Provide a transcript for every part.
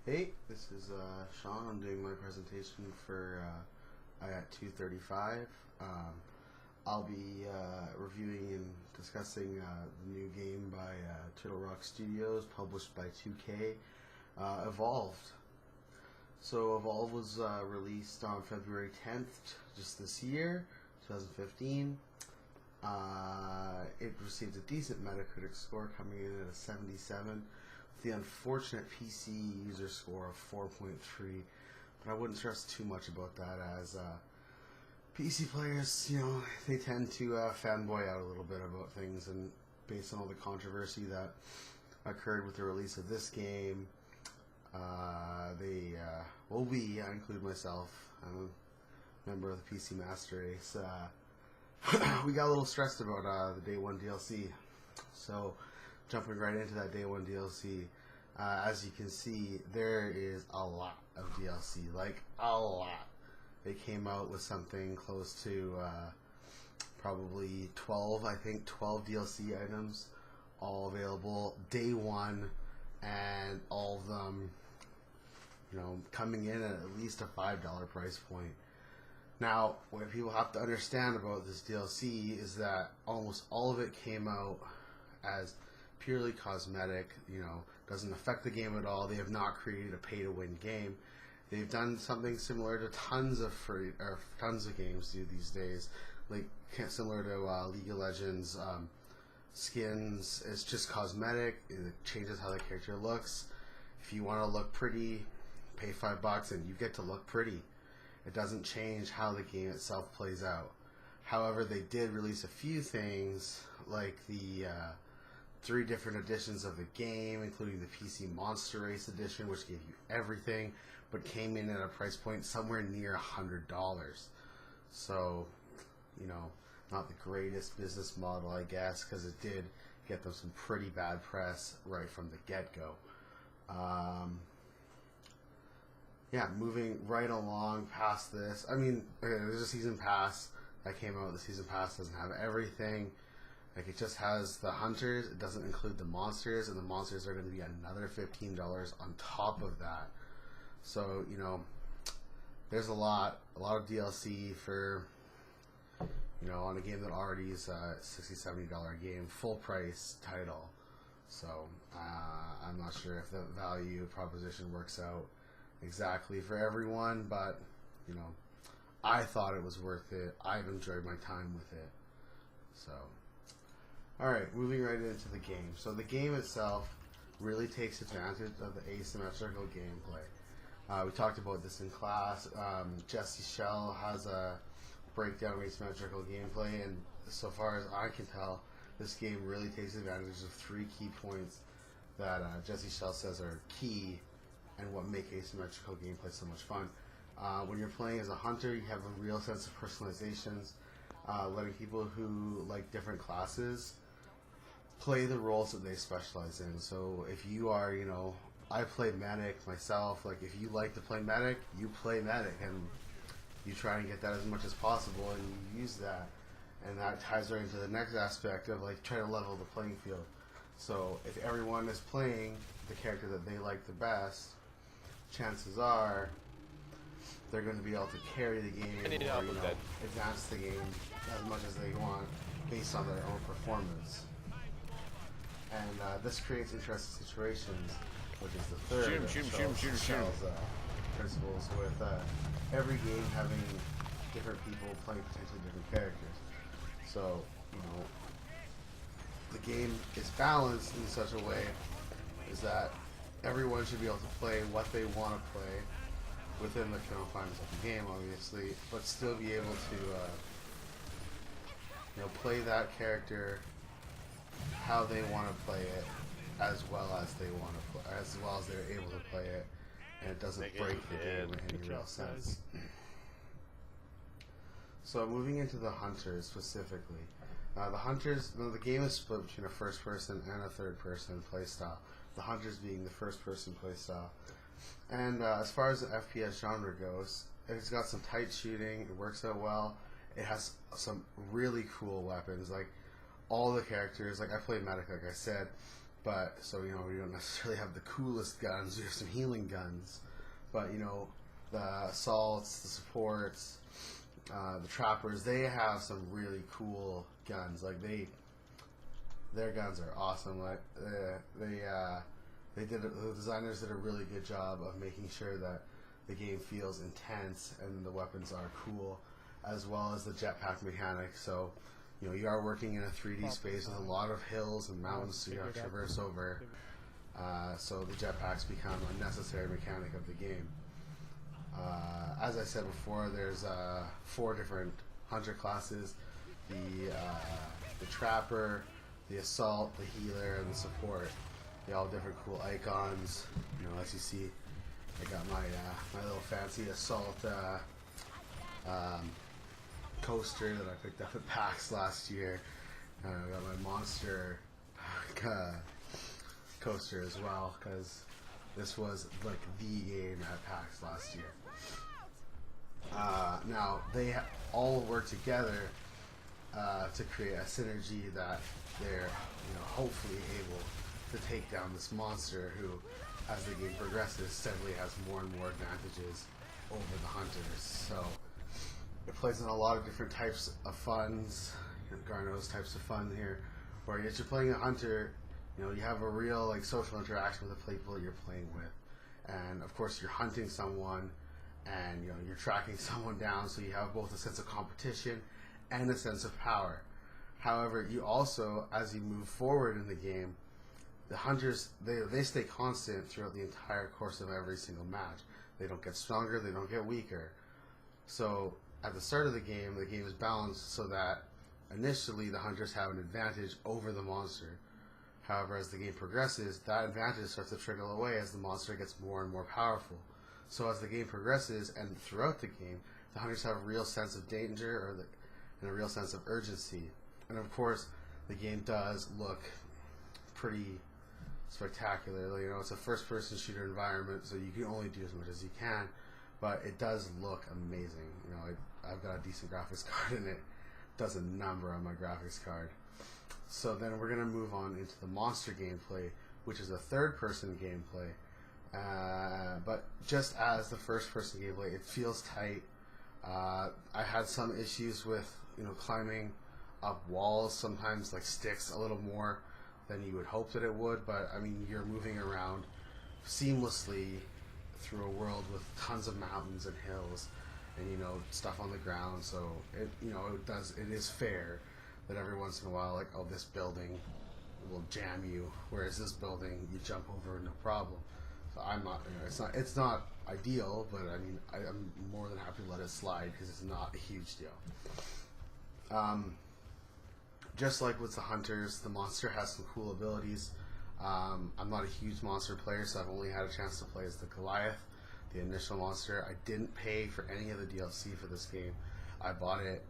Hey, this is Sean. I'm doing my presentation for IAT 235. I'll be reviewing and discussing the new game by Turtle Rock Studios, published by 2K, Evolved. So Evolved was released on February 10th, just this year, 2015. It received a decent Metacritic score, coming in at a 77, with the unfortunate PC user score of 4.3. But I wouldn't stress too much about that, as PC players, they tend to fanboy out a little bit about things, and based on all the controversy that occurred with the release of this game, I include myself, I'm a member of the PC Master Race, we got a little stressed about the Day 1 DLC. So, jumping right into that Day 1 DLC, as you can see, there is a lot of DLC, like a lot. They came out with something close to probably 12, I think 12 DLC items, all available Day 1, and all of them, coming in at least a $5 price point. Now, what people have to understand about this DLC is that almost all of it came out as purely cosmetic, doesn't affect the game at all. They have not created a pay-to-win game. They've done something similar to tons of games do these days, like similar to League of Legends skins. It's just cosmetic. It changes how the character looks. If you want to look pretty, pay $5 and you get to look pretty. It doesn't change how the game itself plays out. However, they did release a few things, like the 3 different editions of the game, including the PC Monster Race edition, which gave you everything, but came in at a price point somewhere near $100. So, not the greatest business model, I guess, because it did get them some pretty bad press right from the get-go. Moving right along past this, there's a season pass that came out. The season pass doesn't have everything. Like, it just has the hunters. It doesn't include the monsters, and the monsters are going to be another $15 on top of that. So, there's a lot of DLC for, on a game that already is a $60, $70 game, full price title. So, I'm not sure if the value proposition works out exactly for everyone, but I thought it was worth it. I've enjoyed my time with it. So, alright, moving right into the game. So the game itself really takes advantage of the asymmetrical gameplay. We talked about this in class. Jesse Shell has a breakdown of asymmetrical gameplay, and so far as I can tell, this game really takes advantage of 3 key points that Jesse Shell says are key and what make asymmetrical gameplay so much fun. When you're playing as a hunter, you have a real sense of personalizations, letting people who like different classes play the roles that they specialize in. So if you are, I play medic myself, like if you like to play medic, you play medic, and you try and get that as much as possible, and you use that. And that ties right into the next aspect of, like, try to level the playing field. So if everyone is playing the character that they like the best, chances are they're going to be able to carry the game or advance the game as much as they want based on their own performance. And this creates interesting situations, which is the third of Shell's principles, with every game having different people playing potentially different characters. So, the game is balanced in such a way is that everyone should be able to play what they want to play within the confines of the game, obviously, but still be able to, play that character how they want to play it, as well as they want to play, as well as they're able to play it, and it doesn't break the game in any real sense. So moving into the hunters specifically, the game is split between a first-person and a third-person playstyle. The hunters being the first-person playstyle, and as far as the FPS genre goes, it's got some tight shooting. It works out well. It has some really cool weapons, like all the characters. Like, I play medic, like I said. But so we don't necessarily have the coolest guns. We have some healing guns, but the assaults, the supports, the trappers, they have some really cool guns. Like their guns are awesome. Like the designers did a really good job of making sure that the game feels intense and the weapons are cool, as well as the jetpack mechanic. So you are working in a 3D space with a lot of hills and mountains you have to traverse over. So the jetpacks become a necessary mechanic of the game. As I said before, there's 4 different hunter classes: the trapper, the assault, the healer, and the support. They all have different cool icons. As you see, I got my little fancy assault coaster that I picked up at PAX last year. I got my monster coaster as well, because this was like the game at PAX last year. Now they all work together to create a synergy that they're hopefully able to take down this monster who, as the game progresses, steadily has more and more advantages over the hunters. So it plays in a lot of different types of funds, Garno's types of fun here, where as you're playing a hunter, you have a real social interaction with the people you're playing with, and of course you're hunting someone, and you're tracking someone down, so you have both a sense of competition and a sense of power. However, you also, as you move forward in the game, the hunters, they stay constant throughout the entire course of every single match. They don't get stronger, they don't get weaker. So at the start of the game is balanced so that initially the hunters have an advantage over the monster. However, as the game progresses, that advantage starts to trickle away as the monster gets more and more powerful. So as the game progresses and throughout the game, the hunters have a real sense of danger and a real sense of urgency. And of course, the game does look pretty spectacular. It's a first-person shooter environment, so you can only do as much as you can, but it does look amazing. I've got a decent graphics card in it. Does a number on my graphics card. So then we're going to move on into the monster gameplay, which is a third-person gameplay. But just as the first-person gameplay, it feels tight. I had some issues with climbing up walls. Sometimes sticks a little more than you would hope that it would. But I mean, you're moving around seamlessly through a world with tons of mountains and hills, and stuff on the ground. So it is fair that every once in a while, this building will jam you, whereas this building you jump over no problem. So I'm not, it's not ideal, but I mean, I'm more than happy to let it slide because it's not a huge deal. Just like with the hunters, the monster has some cool abilities. I'm not a huge monster player, so I've only had a chance to play as the Goliath, the initial monster. I didn't pay for any of the DLC for this game. I bought it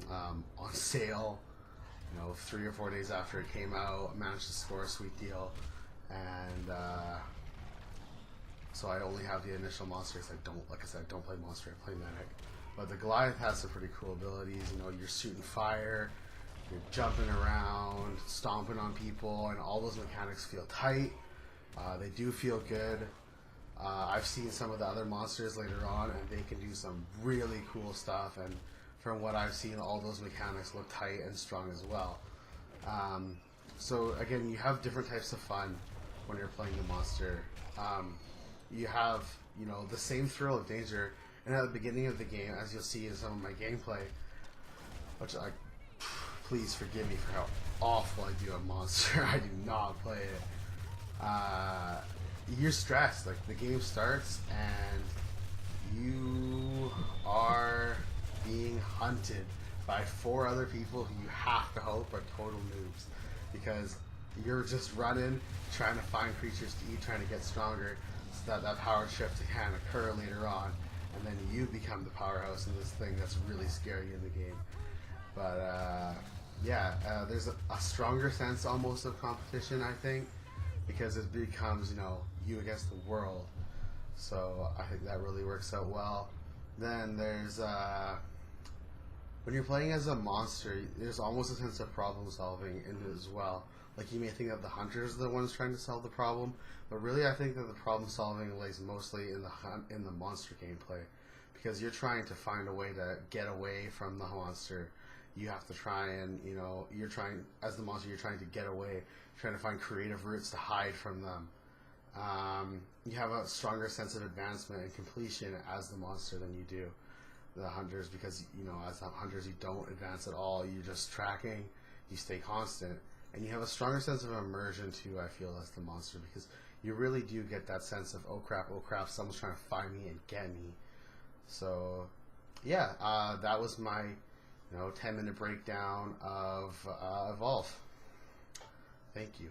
on sale, 3 or 4 days after it came out. I managed to score a sweet deal, and so I only have the initial monsters. I don't play monster, I play medic. But the Goliath has some pretty cool abilities. You're shooting fire, you're jumping around, stomping on people, and all those mechanics feel tight. They do feel good. I've seen some of the other monsters later on, and they can do some really cool stuff, and from what I've seen, all those mechanics look tight and strong as well. So again, you have different types of fun when you're playing the monster. You have, the same thrill of danger, and at the beginning of the game, as you'll see in some of my gameplay, which please forgive me for how awful I do at Monster. I do not play it. You're stressed. The game starts and you are being hunted by 4 other people who you have to hope are total noobs, because you're just running, trying to find creatures to eat, trying to get stronger, so that power shift can occur later on, and then you become the powerhouse in this thing that's really scary in the game. But there's a stronger sense almost of competition, I think, because it becomes you against the world. So I think that really works out well. Then there's when you're playing as a monster, there's almost a sense of problem solving in it as well, Like, you may think that the hunters are the ones trying to solve the problem, but really I think that the problem solving lays mostly in the monster gameplay, because you're trying to find a way to get away from the monster. You have to try and, you're trying, as the monster, you're trying to get away, trying to find creative routes to hide from them. You have a stronger sense of advancement and completion as the monster than you do the hunters, because, as the hunters, you don't advance at all. You're just tracking, you stay constant, and you have a stronger sense of immersion too, I feel, as the monster, because you really do get that sense of, oh crap, someone's trying to find me and get me. So, yeah, that was my 10-minute breakdown of Evolve. Thank you.